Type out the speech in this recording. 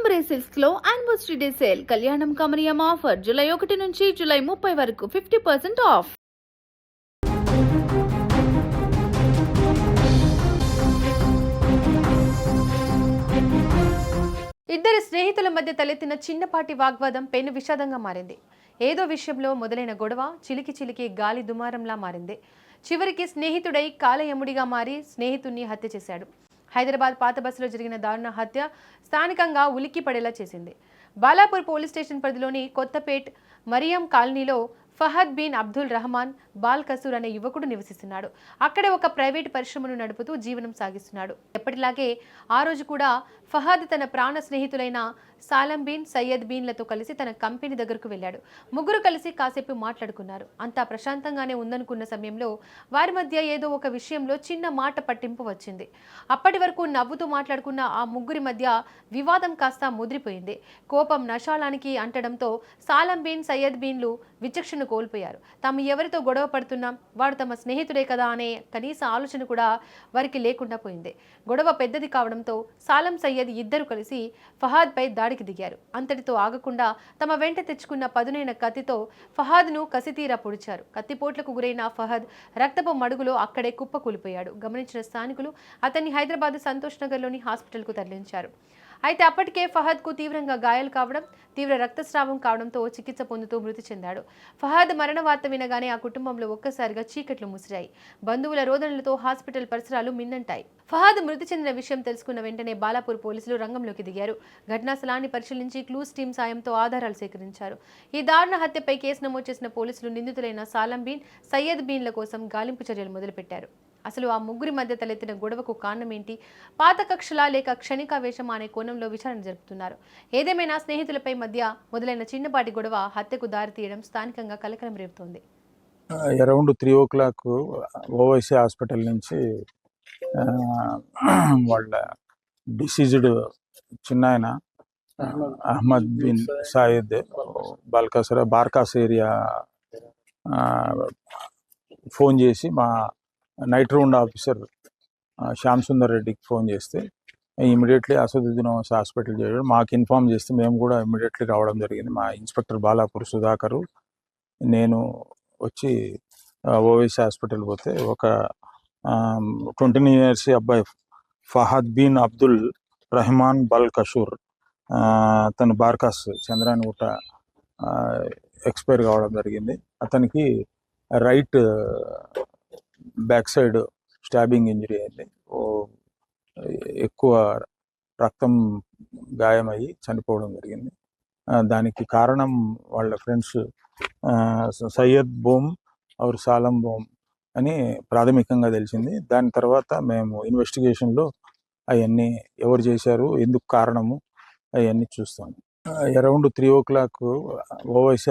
పరంపరే silks లో anniversary day sale కళ్యాణం కమనీయం ఆఫర్ జూలై 1 నుంచి జూలై 30 వరకు 50% ఆఫ్. ఇద్దరు స్నేహితుల మధ్య తలెత్తిన చిన్నపాటి వాగ్వాదం పెను విషాదంగా మారింది. ఏదో విషయంలో మొదలైన గొడవ చిలికి చిలికి గాలి దుమారంలా మారింది. చివరికి స్నేహితుడై కాలయముడిగా మారి స్నేహితుడిని హత్య చేశాడు. హైదరాబాద్ పాత బస్సులో జరిగిన దారుణ హత్య స్థానికంగా ఉలిక్కి పడేలా చేసింది. బాలాపూర్ పోలీస్ స్టేషన్ పరిధిలోని కొత్తపేట్ మరియం కాలనీలో ఫహద్ బిన్ అబ్దుల్ రహమాన్ బాల్ కసూర్ అనే యువకుడు నివసిస్తున్నాడు. అక్కడే ఒక ప్రైవేట్ పరిశ్రమను నడుపుతూ జీవనం సాగిస్తున్నాడు. ఎప్పటిలాగే ఆ రోజు కూడా ఫహద్ తన ప్రాణ స్నేహితులైన సాలం బిన్ సయ్యద్ బిన్లతో కలిసి తన కంపెనీ దగ్గరకు వెళ్ళాడు. ముగ్గురు కలిసి కాసేపు మాట్లాడుకున్నారు. అంతా ప్రశాంతంగానే ఉందనుకున్న సమయంలో వారి మధ్య ఏదో ఒక విషయంలో చిన్న మాట పట్టింపు వచ్చింది. అప్పటి వరకు నవ్వుతూ మాట్లాడుకున్న ఆ ముగ్గురి మధ్య వివాదం కాస్త ముదిరిపోయింది. కోపం నషాలానికి అంటడంతో సాలం బిన్ సయ్యద్ బిన్లు విచక్షణ కోల్పోయారు. తాము ఎవరితో గొడవ పడుతున్నాం, వాడు తమ స్నేహితుడే కదా అనే కనీస ఆలోచన కూడా వారికి లేకుండా పోయింది. గొడవ పెద్దది కావడంతో సాలం సయ్యద్ ఇద్దరు కలిసి ఫహాద్ పై దాడికి దిగారు. అంతటితో ఆగకుండా తమ వెంట తెచ్చుకున్న పదునైన కత్తితో ఫహాద్ను కసితీరా పొడిచారు. కత్తిపోట్లకు గురైన ఫహద్ రక్తపు మడుగులో అక్కడే కుప్పకూలిపోయాడు. గమనించిన స్థానికులు అతన్ని హైదరాబాద్ సంతోష్ నగర్లోని హాస్పిటల్కు తరలించారు. అయితే అప్పటికే ఫహద్కు తీవ్రంగా గాయాలు కావడం, తీవ్ర రక్తస్రావం కావడంతో చికిత్స పొందుతూ మృతి చెందాడు. ఫహద్ మరణ వార్త వినగానే ఆ కుటుంబంలో ఒక్కసారిగా చీకట్లు ముసిరాయి. బంధువుల రోదనలతో హాస్పిటల్ పరిసరాలు మిన్నంటాయి. ఫహద్ మృతి చెందిన విషయం తెలుసుకున్న వెంటనే బాలాపూర్ పోలీసులు రంగంలోకి దిగారు. ఘటనా స్థలాన్ని పరిశీలించి క్లూస్ టీం సాయంతో ఆధారాలు సేకరించారు. ఈ దారుణ హత్యపై కేసు నమోదు చేసిన పోలీసులు నిందితులైన సాలం బిన్ సయ్యద్ బిన్ల కోసం గాలింపు చర్యలు మొదలుపెట్టారు. అసలు ఆ ముగ్గురి మధ్య తలెత్తిన గొడవకు కారణమేంటి, పాత కక్షలా లేక క్షణికావేశమా అనే కోణంలో విచారణ జరుపుతున్నారు. ఏదేమైనా స్నేహితులపై మధ్య మొదలైన చిన్నపాటి గొడవ హత్యకు దారితీయడం స్థానికంగా కలకలం రేపుతోంది. అరౌండ్ 3 o'clock ఓవైసీ హాస్పిటల్ నుంచి వాళ్ళ డిసీజ్డ్ చిన్నాయన అహ్మద్ బిన్ సాయిద్ బాల్కసరా బార్కాస్ ఏరియా ఫోన్ చేసి మా night round officer Shyam Sundar రెడ్డికి ఫోన్ చేస్తే ఇమీడియట్లీ అసదుద్దీన్ ఓవైసీ హాస్పిటల్ చేయడం, మాకు ఇన్ఫామ్ చేస్తే మేము కూడా ఇమీడియట్లీ రావడం జరిగింది. మా ఇన్స్పెక్టర్ బాలాపూర్ సుధాకరు నేను వచ్చి ఓవైసీ హాస్పిటల్ పోతే ఒక 20 years అబ్బాయి ఫహద్ బిన్ అబ్దుల్ రహమాన్ బల్ కషూర్ తను బార్కాస్ చంద్రానిగుట్ట ఎక్స్పైర్ కావడం జరిగింది. అతనికి right back side stabbing injury అయింది. ఎక్కువ రక్తం గాయమయ్యి చనిపోవడం జరిగింది. దానికి కారణం వాళ్ళ ఫ్రెండ్స్ సయ్యద్ బోమ్ ఆర్ సాలం బోమ్ అని ప్రాథమికంగా తెలిసింది. దాని తర్వాత మేము ఇన్వెస్టిగేషన్లో అవన్నీ ఎవరు చేశారు, ఎందుకు కారణము అవన్నీ చూస్తాము. Around 3 o'clock Owaisi